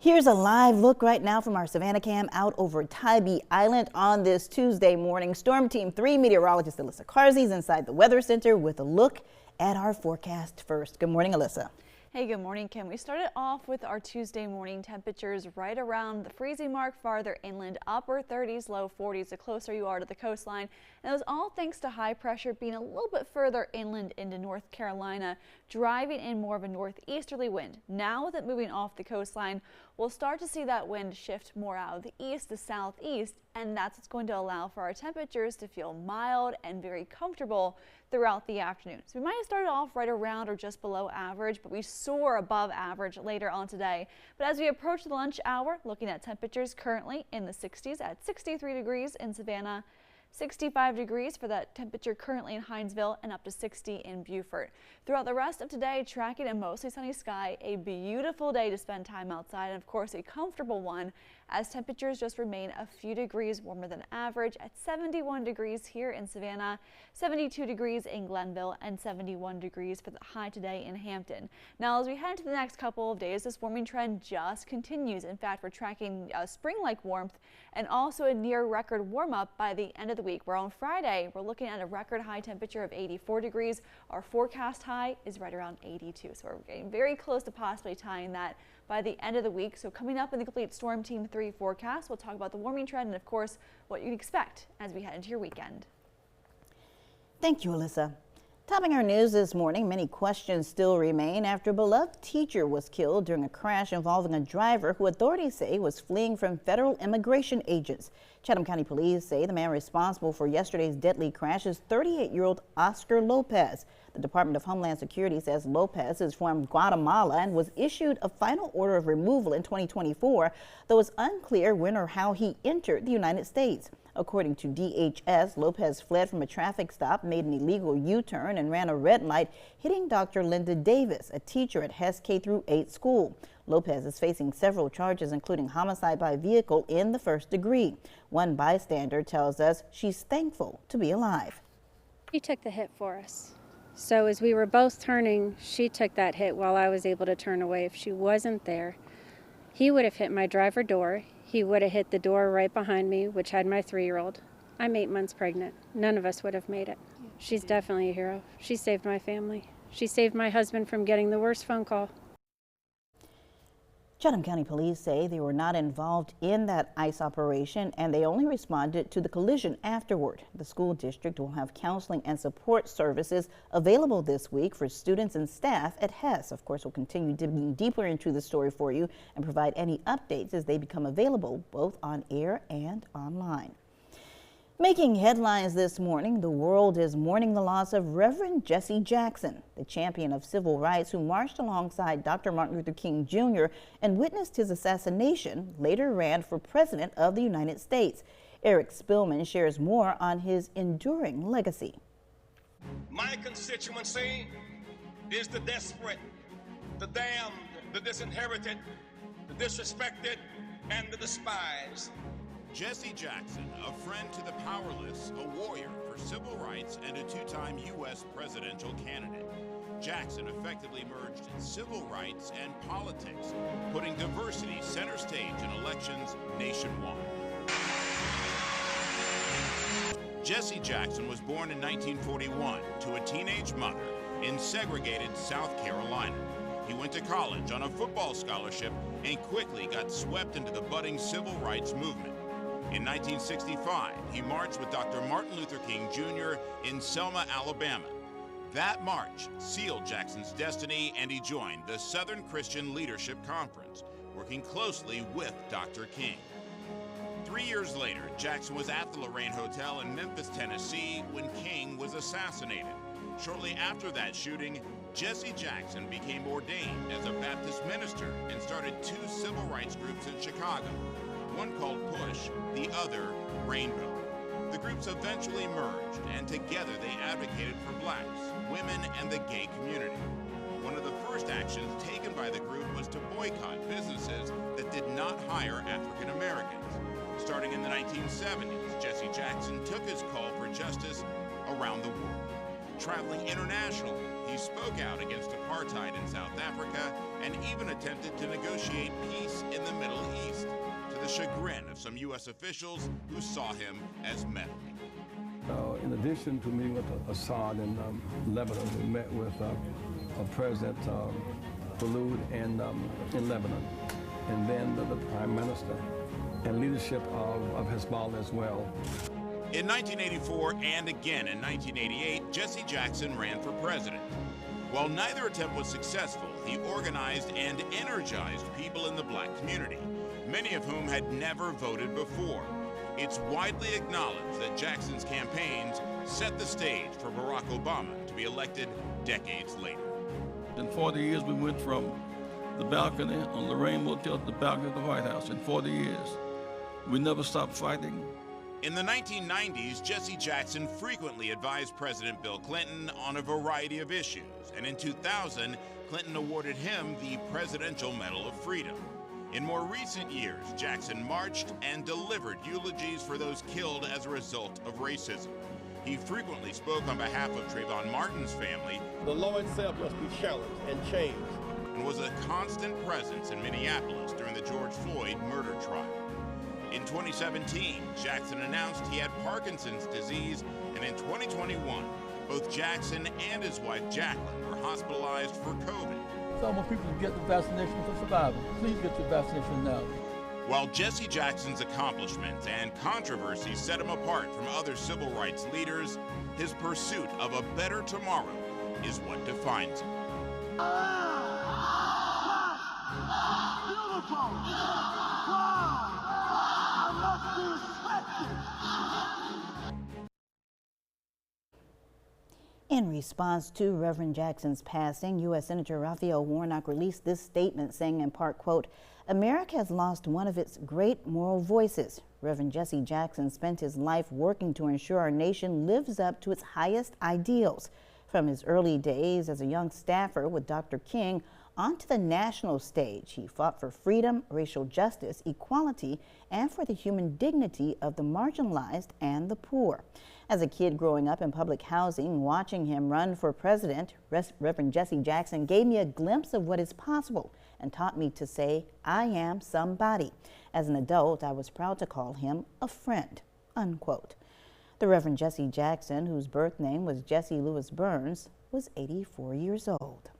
Here's a live look right now from our Savannah cam out over Tybee Island on this Tuesday morning. Storm Team 3 meteorologist Alyssa Carsey is inside the Weather Center with a look at our forecast first. Good morning, Alyssa. Hey, good morning, Kim. We started off with our Tuesday morning temperatures right around the freezing mark, farther inland, upper 30s, low 40s, the closer you are to the coastline. And it was all thanks to high pressure being a little bit further inland into North Carolina, driving in more of a northeasterly wind. Now with it moving off the coastline, we'll start to see that wind shift more out of the east to southeast, and that's what's going to allow for our temperatures to feel mild and very comfortable throughout the afternoon. So we might have started off right around or just below average, but we soar above average later on today. But as we approach the lunch hour, looking at temperatures currently in the 60s at 63 degrees in Savannah, 65 degrees for that temperature currently in Hinesville, and up to 60 in Beaufort. Throughout the rest of today, tracking a mostly sunny sky, a beautiful day to spend time outside, and of course a comfortable one as temperatures just remain a few degrees warmer than average at 71 degrees here in Savannah, 72 degrees in Glenville, and 71 degrees for the high today in Hampton. Now as we head into the next couple of days, this warming trend just continues. In fact, we're tracking spring-like warmth and also a near record warm-up by the end of the week, where on Friday we're looking at a record high temperature of 84 degrees. Our forecast high is right around 82, so we're getting very close to possibly tying that by the end of the week. So coming up in the complete Storm Team 3 forecast, we'll talk about the warming trend and of course what you'd expect as we head into your weekend. Thank you, Alyssa. Topping our news this morning, many questions still remain after a beloved teacher was killed during a crash involving a driver who authorities say was fleeing from federal immigration agents. Chatham County Police say the man responsible for yesterday's deadly crash is 38-year-old Oscar Lopez. The Department of Homeland Security says Lopez is from Guatemala and was issued a final order of removal in 2024, though it's unclear when or how he entered the United States. According to DHS, Lopez fled from a traffic stop, made an illegal U-turn, and ran a red light, hitting Dr. Linda Davis, a teacher at Hess K-8 school. Lopez is facing several charges, including homicide by vehicle in the first degree. One bystander tells us she's thankful to be alive. She took the hit for us. So as we were both turning, she took that hit while I was able to turn away. If she wasn't there, he would have hit my driver door. He would have hit the door right behind me, which had my 3-year-old. I'm 8 months pregnant. None of us would have made it. She's definitely a hero. She saved my family. She saved my husband from getting the worst phone call. Chatham County Police say they were not involved in that ICE operation and they only responded to the collision afterward. The school district will have counseling and support services available this week for students and staff at Hess. Of course, we'll continue digging deeper into the story for you and provide any updates as they become available both on air and online. Making headlines this morning, the world is mourning the loss of Reverend Jesse Jackson, the champion of civil rights who marched alongside Dr. Martin Luther King Jr. and witnessed his assassination, later ran for president of the United States. Eric Spillman shares more on his enduring legacy. My constituency is the desperate, the damned, the disinherited, the disrespected, and the despised. Jesse Jackson, a friend to the powerless, a warrior for civil rights, and a 2-time U.S. presidential candidate. Jackson effectively merged civil rights and politics, putting diversity center stage in elections nationwide. Jesse Jackson was born in 1941 to a teenage mother in segregated South Carolina. He went to college on a football scholarship and quickly got swept into the budding civil rights movement. In 1965, he marched with Dr. Martin Luther King Jr. in Selma, Alabama. That march sealed Jackson's destiny, and he joined the Southern Christian Leadership Conference, working closely with Dr. King. 3 years later, Jackson was at the Lorraine Hotel in Memphis, Tennessee, when King was assassinated. Shortly after that shooting, Jesse Jackson became ordained as a Baptist minister and started 2 civil rights groups in Chicago. One called Push, the other Rainbow. The groups eventually merged, and together they advocated for blacks, women, and the gay community. One of the first actions taken by the group was to boycott businesses that did not hire African Americans. Starting in the 1970s, Jesse Jackson took his call for justice around the world. Traveling internationally, he spoke out against apartheid in South Africa and even attempted to negotiate peace in the chagrin of some U.S. officials who saw him as meddling. In addition to meeting with Assad in Lebanon, we met with President Faroud in Lebanon, and then the Prime Minister and leadership of Hezbollah as well. In 1984 and again in 1988, Jesse Jackson ran for president. While neither attempt was successful, he organized and energized people in the black community, many of whom had never voted before. It's widely acknowledged that Jackson's campaigns set the stage for Barack Obama to be elected decades later. In 40 years, we went from the balcony on Lorraine Motel to the balcony of the White House. In 40 years, we never stopped fighting. In the 1990s, Jesse Jackson frequently advised President Bill Clinton on a variety of issues, and in 2000, Clinton awarded him the Presidential Medal of Freedom. In more recent years, Jackson marched and delivered eulogies for those killed as a result of racism. He frequently spoke on behalf of Trayvon Martin's family. The law itself must be challenged and changed. And was a constant presence in Minneapolis during the George Floyd murder trial. In 2017, Jackson announced he had Parkinson's disease, and in 2021, both Jackson and his wife Jacqueline were hospitalized for COVID. So I want people to get the vaccination for survival. Please get your vaccination now. While Jesse Jackson's accomplishments and controversies set him apart from other civil rights leaders, his pursuit of a better tomorrow is what defines him. In response to Reverend Jackson's passing, U.S. Senator Raphael Warnock released this statement saying in part, quote, "America has lost one of its great moral voices. Reverend Jesse Jackson spent his life working to ensure our nation lives up to its highest ideals. From his early days as a young staffer with Dr. King onto the national stage, he fought for freedom, racial justice, equality, and for the human dignity of the marginalized and the poor. As a kid growing up in public housing, watching him run for president, Reverend Jesse Jackson gave me a glimpse of what is possible and taught me to say, I am somebody. As an adult, I was proud to call him a friend," unquote. The Reverend Jesse Jackson, whose birth name was Jesse Louis Burns, was 84 years old.